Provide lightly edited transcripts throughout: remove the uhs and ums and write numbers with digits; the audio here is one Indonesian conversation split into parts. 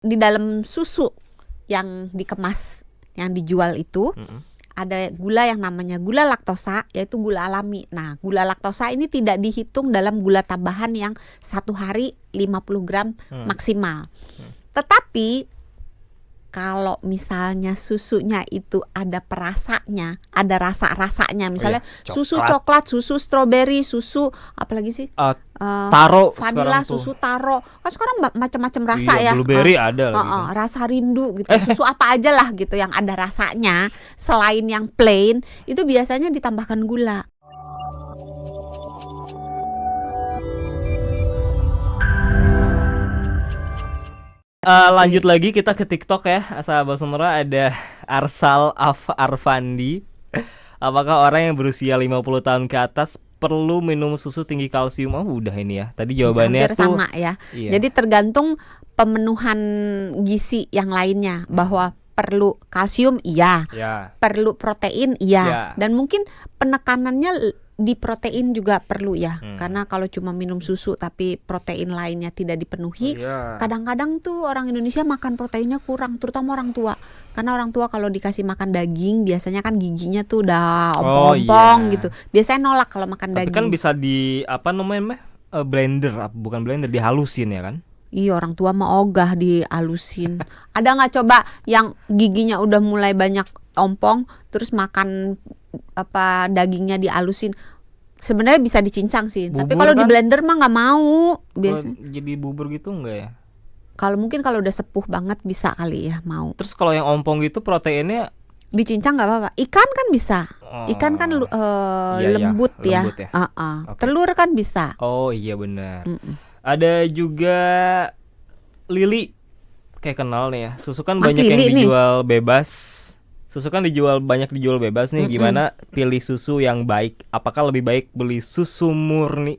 di dalam susu yang dikemas, yang dijual itu ada gula yang namanya gula laktosa, yaitu gula alami. Nah, gula laktosa ini tidak dihitung dalam gula tambahan yang satu hari 50 gram maksimal. Tetapi kalau misalnya susunya itu ada perasanya, ada rasa-rasanya, misalnya susu coklat, susu stroberi, susu apalagi sih? Taro, vanila, susu taro. Kan sekarang macam-macam rasa ya. Blueberry ada lagi kan. Rasa rindu gitu. Susu apa aja lah gitu yang ada rasanya selain yang plain, itu biasanya ditambahkan gula. Lanjut lagi kita ke TikTok ya, sahabat Sonora. Ada Arsal Arfandi. Apakah orang yang berusia 50 tahun ke atas perlu minum susu tinggi kalsium? Oh, udah ini ya. Tadi jawabannya hampir tuh sama ya. Iya. Jadi tergantung pemenuhan gizi yang lainnya, bahwa perlu kalsium iya, perlu protein iya, dan mungkin penekanannya di protein juga perlu ya. Karena kalau cuma minum susu tapi protein lainnya tidak dipenuhi, kadang-kadang tuh orang Indonesia makan proteinnya kurang, terutama orang tua. Karena orang tua kalau dikasih makan daging biasanya kan giginya tuh udah ompong-ompong gitu. Biasanya nolak kalau makan Tapi daging. kan bisa di blender, bukan blender, dihalusin ya kan? Iya, orang tua mah ogah dihalusin. Ada nggak coba yang giginya udah mulai banyak ompong terus makan dagingnya dihalusin? Sebenarnya bisa dicincang sih, bubur tapi kalau kan? di blender mah nggak mau. Jadi bubur gitu enggak ya? Kalau mungkin kalau udah sepuh banget bisa kali ya mau. Terus kalau yang ompong gitu proteinnya Dicincang nggak apa-apa. Ikan kan bisa. Ikan kan lembut ya. Lembut ya? Okay. Telur kan bisa. Oh iya benar. Ada juga Lili, kayak kenal nih ya. Susu kan Mas banyak Lili yang nih. dijual bebas. Susu kan banyak dijual bebas nih. Gimana pilih susu yang baik? Apakah lebih baik beli susu murni?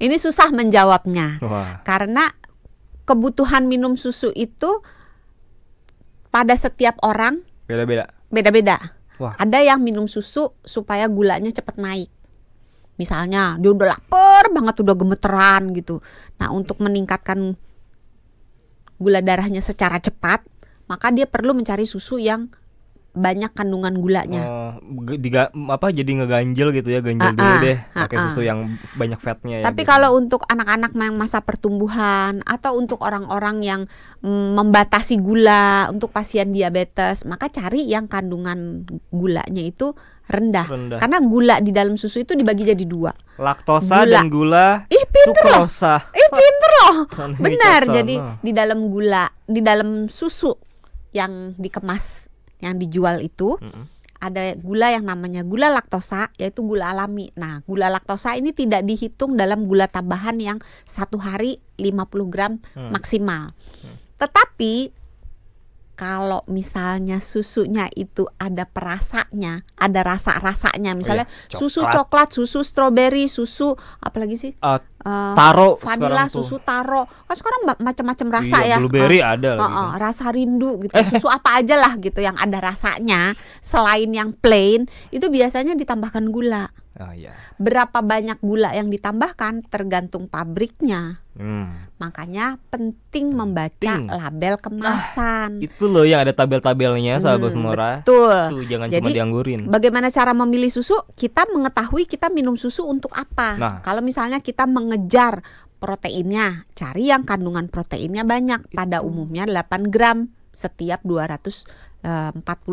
Ini susah menjawabnya. Wah. Karena kebutuhan minum susu itu pada setiap orang beda-beda. Wah. Ada yang minum susu supaya gulanya cepat naik. Misalnya dia udah lapar banget, udah gemeteran gitu. Nah, untuk meningkatkan gula darahnya secara cepat, maka dia perlu mencari susu yang banyak kandungan gulanya. Jadi ngeganjel gitu ya, ganjel dulu deh pakai susu yang banyak fatnya ya. Tapi kalau untuk anak-anak yang masa pertumbuhan atau untuk orang-orang yang membatasi gula, untuk pasien diabetes, maka cari yang kandungan gulanya itu rendah. Karena gula di dalam susu itu dibagi jadi dua. Laktosa dan gula sukrosa. Pinter loh. Benar. Jadi di dalam dalam susu yang dikemas, yang dijual itu ada gula yang namanya gula laktosa, yaitu gula alami. Nah, gula laktosa ini tidak dihitung dalam gula tambahan yang satu hari 50 gram maksimal. Tetapi kalau misalnya susunya itu ada perasanya, ada rasa-rasanya, misalnya susu coklat, susu stroberi, susu apalagi sih? Taro, vanila, susu taro. Kan sekarang macam-macam rasa ya. Blueberry ada lagi kan? Rasa rindu gitu. Susu apa aja lah gitu yang ada rasanya selain yang plain, itu biasanya ditambahkan gula. Berapa banyak gula yang ditambahkan tergantung pabriknya. Makanya penting membaca label kemasan. Itu loh yang ada tabel-tabelnya, sahabat Sonora. Betul. Tuh, jangan Jadi, cuma dianggurin. Bagaimana cara memilih susu? Kita mengetahui kita minum susu untuk apa. Kalau misalnya kita mengejar proteinnya, cari yang kandungan proteinnya banyak. Pada umumnya 8 gram setiap 240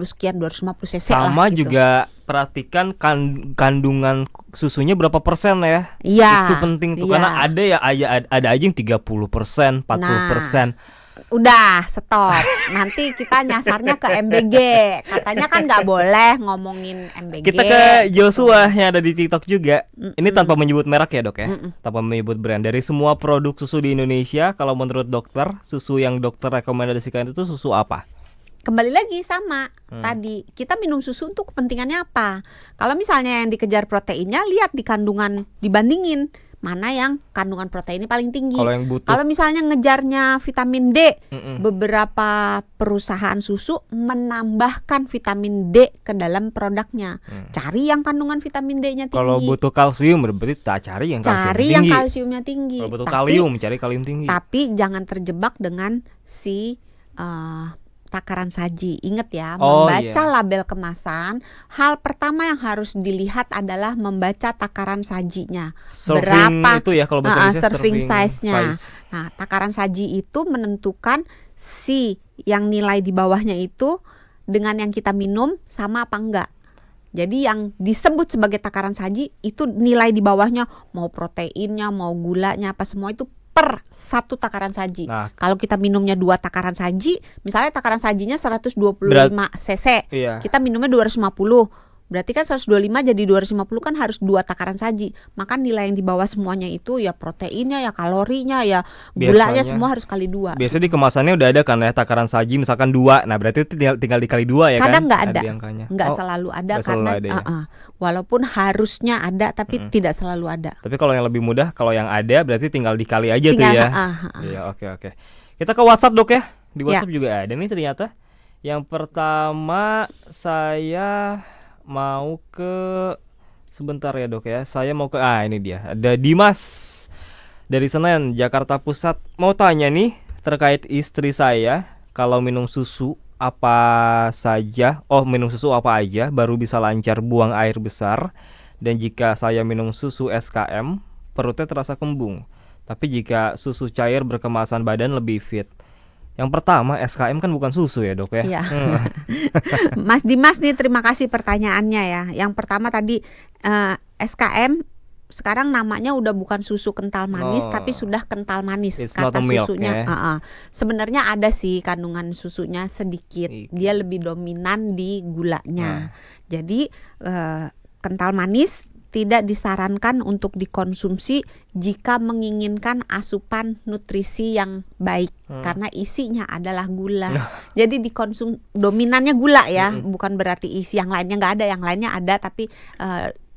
sekian, 250 cc lah. Sama gitu. juga perhatikan kandungan susunya berapa persen ya. Iya. Itu penting tuh, karena ada aja yang 30%, 40%. Udah stop. Nanti kita nyasarnya ke MBG. Katanya kan nggak boleh ngomongin MBG. Kita ke Joshua yang ada di TikTok juga. Ini tanpa menyebut merek ya, Dok ya. Tanpa menyebut brand. Dari semua produk susu di Indonesia, kalau menurut dokter, susu yang dokter rekomendasikan itu susu apa? Kembali lagi sama tadi, kita minum susu untuk kepentingannya apa? Kalau misalnya yang dikejar proteinnya, lihat di kandungan, dibandingin mana yang kandungan proteinnya paling tinggi. Kalau yang butuh. Kalau misalnya ngejarnya vitamin D, beberapa perusahaan susu menambahkan vitamin D ke dalam produknya. Cari yang kandungan vitamin D-nya tinggi. Kalau butuh kalsium berarti tak cari yang kalsium Cari tinggi. yang kalsiumnya tinggi. Kalau butuh kalium, cari kalium tinggi. Tapi jangan terjebak dengan si takaran saji. Ingat ya, Oh, membaca iya. label kemasan. Hal pertama yang harus dilihat adalah membaca takaran sajinya. Serving Berapa itu ya kalau bahasa Indonesia, serving size-nya. size. Nah, takaran saji itu menentukan si yang nilai di bawahnya itu dengan yang kita minum sama apa enggak. Jadi yang disebut sebagai takaran saji itu nilai di bawahnya, mau proteinnya, mau gulanya, apa semua itu per satu takaran saji. Nah. Kalau kita minumnya 2 takaran saji, misalnya takaran sajinya 125 cc, Iya. kita minumnya 250. Berarti kan 125 jadi 250 kan harus 2 takaran saji. Maka nilai yang di bawah semuanya itu ya proteinnya, ya kalorinya, ya gulanya, Biasanya- semua harus kali 2. Biasanya di kemasannya udah ada kan ya takaran saji misalkan 2. Nah, berarti itu tinggal dikali 2 ya Kadang kan? nggak ada. Di angkanya. Nggak Oh, selalu ada nggak selalu karena ada ya. walaupun harusnya ada tapi tidak selalu ada. Tapi kalau yang lebih mudah, kalau yang ada berarti tinggal dikali aja tuh Tinggal, ya. Iya, oke. Kita ke WhatsApp, Dok ya. Di WhatsApp juga ada nih ternyata. Yang pertama saya mau ke sebentar ya, Dok ya. Saya mau ke ini dia. Ada Dimas dari Senen, Jakarta Pusat. Mau tanya nih terkait istri saya, kalau minum susu apa saja? Minum susu apa aja baru bisa lancar buang air besar. Dan jika saya minum susu SKM, perutnya terasa kembung. Tapi jika susu cair berkemasan badan lebih fit. Yang pertama, SKM kan bukan susu ya, Dok ya. Iya. Mas Dimas nih, terima kasih pertanyaannya ya. Yang pertama tadi SKM sekarang namanya udah bukan susu kental manis tapi sudah kental manis. It's Kata not a milk, susunya. ya. Sebenarnya ada sih kandungan susunya sedikit. Dia lebih dominan di gulanya. Jadi kental manis tidak disarankan untuk dikonsumsi jika menginginkan asupan nutrisi yang baik karena isinya adalah gula. Jadi dominannya gula ya, bukan berarti isi yang lainnya nggak ada, yang lainnya ada tapi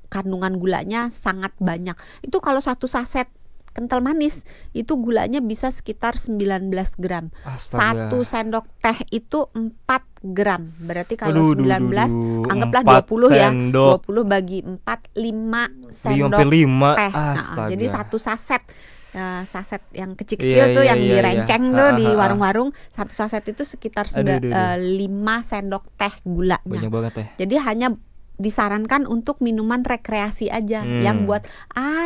kandungan gulanya sangat banyak. Itu kalau 1 saset kental manis itu gulanya bisa sekitar 19 gram. Astaga. 1 sendok teh itu 4 gram. Berarti kalau 19 anggaplah 4 20 ya. sendok. 20 bagi 4 5 sendok 5 teh. Astaga. Jadi 1 saset saset yang kecil-kecil tuh yang direnceng tuh di warung-warung, 1 saset itu sekitar 5 sendok teh gulanya. Banyak banget ya. Jadi hanya disarankan untuk minuman rekreasi aja yang buat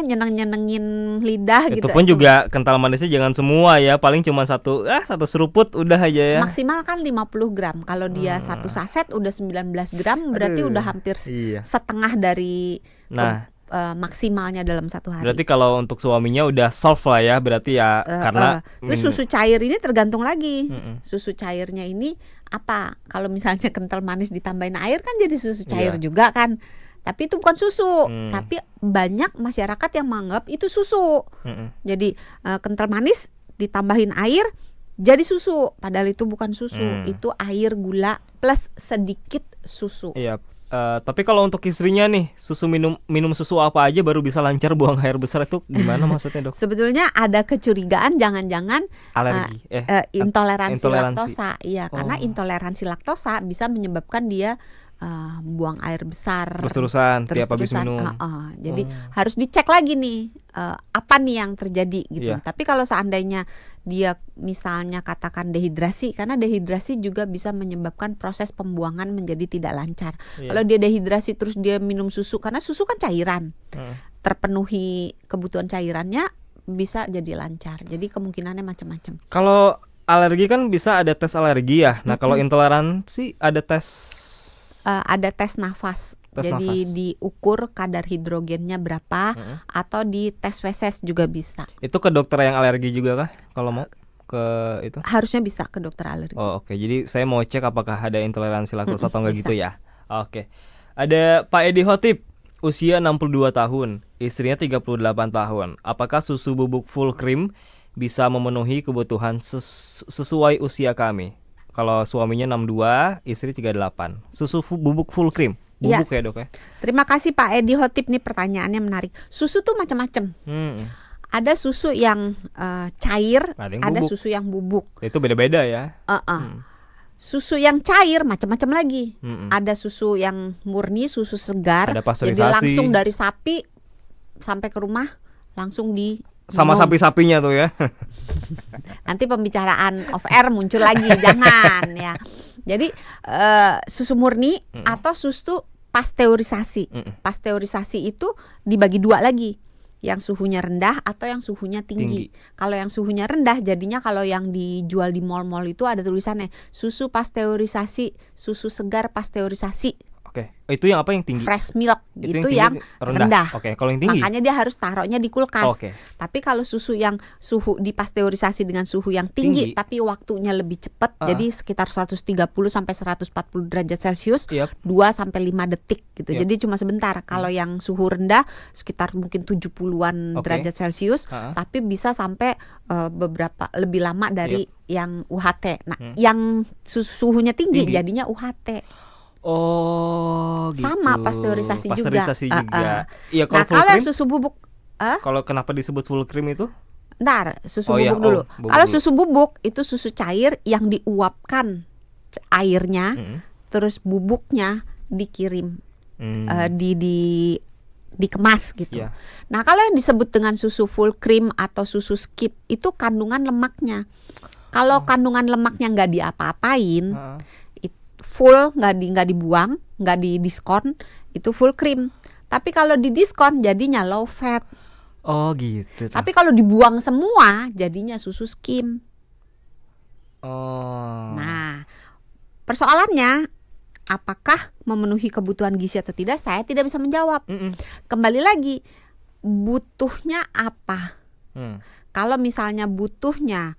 nyenengin lidah Itu gitu. pun juga kental manisnya jangan semua ya, paling cuma satu seruput udah aja ya. Maksimal kan 50 gram. Kalau dia 1 saset udah 19 gram berarti udah hampir setengah dari maksimalnya dalam 1 hari. Berarti kalau untuk suaminya udah solve lah ya, berarti ya karena terus susu cair ini tergantung lagi. Susu cairnya ini apa? Kalau misalnya kental manis ditambahin air kan jadi susu cair juga kan. Tapi itu bukan susu. Tapi banyak masyarakat yang menganggap itu susu. Jadi kental manis ditambahin air jadi susu, padahal itu bukan susu. Itu air gula plus sedikit susu. Iya. Tapi kalau untuk istrinya nih, minum susu apa aja baru bisa lancar buang air besar, itu gimana maksudnya, Dok? Sebetulnya ada kecurigaan jangan-jangan alergi, intoleransi laktosa. Iya, karena intoleransi laktosa bisa menyebabkan dia buang air besar terus-terusan tiap habis minum. Jadi harus dicek lagi nih apa nih yang terjadi gitu. Tapi kalau seandainya dia misalnya katakan dehidrasi, karena dehidrasi juga bisa menyebabkan proses pembuangan menjadi tidak lancar. Kalau dia dehidrasi terus dia minum susu, karena susu kan cairan, terpenuhi kebutuhan cairannya bisa jadi lancar. Jadi kemungkinannya macam-macam. Kalau alergi kan bisa ada tes alergi ya. Nah, kalau intoleransi ada tes nafas. Jadi diukur kadar hidrogennya berapa, atau di tes feses juga bisa. Itu ke dokter yang alergi juga kah? Kalau mau ke itu? Harusnya bisa ke dokter alergi. Oke. Jadi saya mau cek apakah ada intoleransi laktosa atau enggak gitu ya. Oke. Ada Pak Edi Hotip, usia 62 tahun, istrinya 38 tahun. Apakah susu bubuk full cream bisa memenuhi kebutuhan sesuai usia kami? Kalau suaminya 62, istri 38. Susu bubuk full cream bubuk ya dok ya. Terima kasih Pak Edi Hotip, nih pertanyaannya menarik. Susu tuh macam-macam. Ada susu yang cair, ada susu yang bubuk. Itu beda-beda ya. Susu yang cair macam-macam lagi. Ada susu yang murni, susu segar. Ada pasteurisasi. Jadi langsung dari sapi sampai ke rumah langsung di sama sapi-sapinya tuh ya. Nanti pembicaraan off air muncul lagi, jangan ya. Jadi susu murni atau susu pasteurisasi. Pasteurisasi itu dibagi dua lagi. Yang suhunya rendah atau yang suhunya tinggi. Kalau yang suhunya rendah jadinya kalau yang dijual di mall-mall itu ada tulisannya susu pasteurisasi, susu segar pasteurisasi. Oke, itu yang apa yang tinggi? Fresh milk itu yang rendah. Oke, kalau yang tinggi? Makanya dia harus taruhnya di kulkas. Tapi kalau susu yang suhu dipasteurisasi dengan suhu yang tinggi. Tapi waktunya lebih cepat, jadi sekitar 130 sampai 140 derajat Celcius, 2 sampai 5 detik gitu. Jadi cuma sebentar. Kalau yang suhu rendah sekitar mungkin 70-an derajat Celcius, tapi bisa sampai beberapa lebih lama dari yang UHT. Nah, yang suhunya tinggi jadinya UHT. Oh, gitu. Sama pasteurisasi juga. Iya, nah, kalau yang susu bubuk, kalau kenapa disebut full cream itu? Ntar, susu bubuk dulu. Kalau susu bubuk itu susu cair yang diuapkan airnya, terus bubuknya dikirim, dikemas gitu. Nah, kalau yang disebut dengan susu full cream atau susu skip itu kandungan lemaknya. Kalau kandungan lemaknya nggak diapa-apain, full nggak dibuang, nggak didiskon, itu full cream. Tapi kalau didiskon jadinya low fat. Oh gitu. Tapi kalau dibuang semua jadinya susu skim. Nah, persoalannya apakah memenuhi kebutuhan gizi atau tidak? Saya tidak bisa menjawab. Kembali lagi, butuhnya apa? Kalau misalnya butuhnya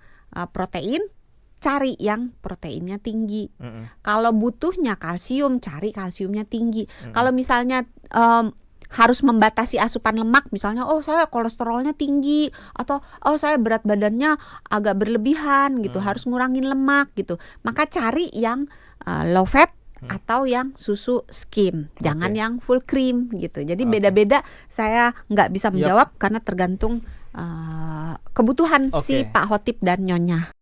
protein, cari yang proteinnya tinggi. Kalau butuhnya kalsium, cari kalsiumnya tinggi. Kalau misalnya harus membatasi asupan lemak, misalnya saya kolesterolnya tinggi atau saya berat badannya agak berlebihan gitu, harus ngurangin lemak gitu, maka cari yang low fat atau yang susu skim, jangan yang full cream gitu. Jadi beda-beda, saya nggak bisa menjawab karena tergantung kebutuhan si Pak Hotip dan Nyonya.